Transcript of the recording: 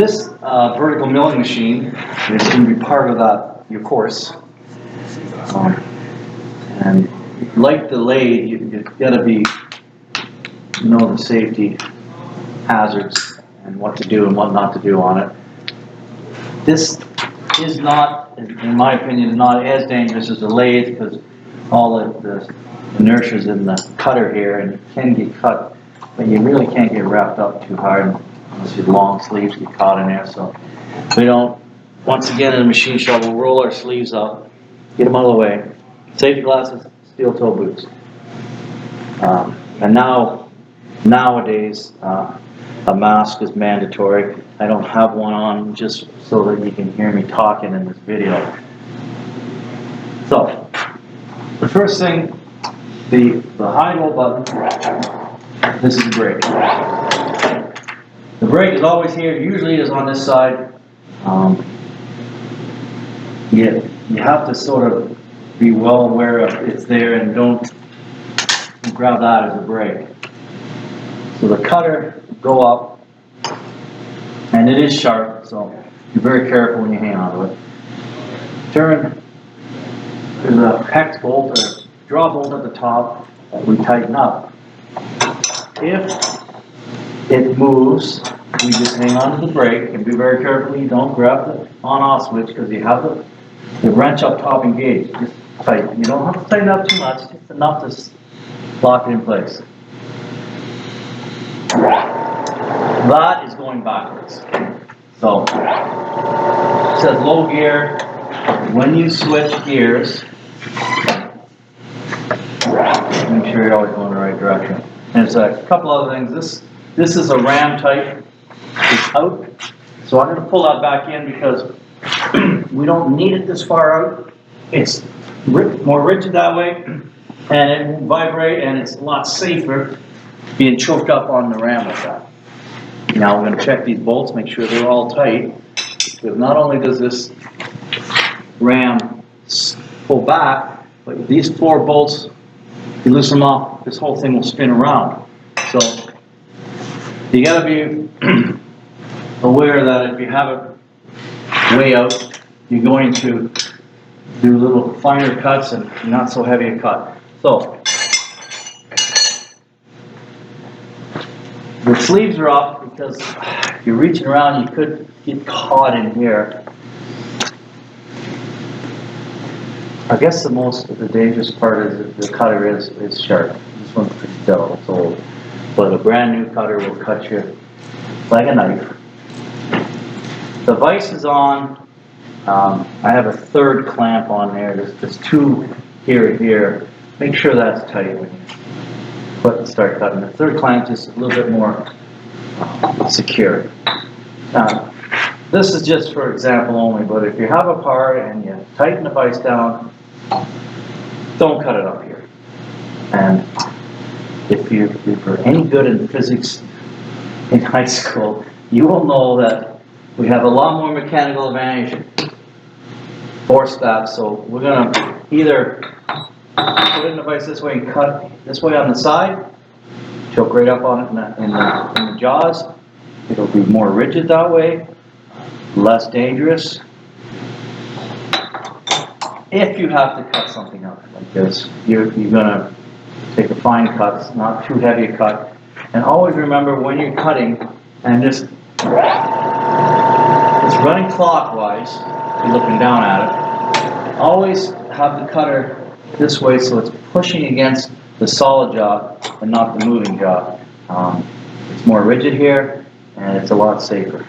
This vertical milling machine is going to be part of your course. And like the lathe, you've got to know the safety hazards and what to do and what not to do on it. This is not, in my opinion, not as dangerous as the lathe because all the inertia is in the cutter here and you can get cut, but you really can't get wrapped up too hard unless your long sleeves get caught in there. So we don't, once again in the machine shop, we'll roll our sleeves up, get them out of the way, safety glasses, steel toe boots. And nowadays, a mask is mandatory. I don't have one on just so that you can hear me talking in this video. So, the first thing, the high-low button, this is the brake. The brake is always here, usually it is on this side. You have to sort of be well aware of it's there and don't grab that as a brake. So the cutter go up, and it is sharp, so be very careful when you hang on to it. Turn, there's a hex bolt or draw bolt at the top that we tighten up. If it moves, we just hang on to the brake and be very careful you don't grab the on-off switch because you have the wrench up top engaged. Just tighten. You don't have to tighten up too much, just enough to lock it in place. That is going backwards. So, it says low gear. When you switch gears, make sure you're always going the right direction. And it's a couple other things. This is a ram type. It's out. So I'm going to pull that back in because we don't need it this far out. It's more rigid that way, and it won't vibrate, and it's a lot safer being choked up on the ram like that. Now we're going to check these bolts, make sure they're all tight, because not only does this ram pull back, but these 4 bolts, if you loosen them off, this whole thing will spin around. So you got to be aware that if you have it way out, you're going to do little finer cuts and not so heavy a cut. So the sleeves are up because if you're reaching around, you could get caught in here. I guess the dangerous part is the cutter is sharp. This one's pretty dull, it's old. But a brand new cutter will cut you like a knife. The vise is on. I have a third clamp on there. There's 2 here and here. Make sure that's tight when you start cutting. The third clamp is a little bit more secure. This is just for example only, but if you have a part and you tighten the vise down, don't cut it up here. And if you were any good in physics in high school, you will know that we have a lot more mechanical advantage force that. So we're going to either put it in the vise this way and cut this way on the side, choke right up on it in the jaws. It'll be more rigid that way, less dangerous. If you have to cut something up like this, you're going to take a fine cut, not too heavy a cut. And always remember when you're cutting, and it's running clockwise, you're looking down at it, always have the cutter this way so it's pushing against the solid jaw and not the moving jaw. It's more rigid here and it's a lot safer.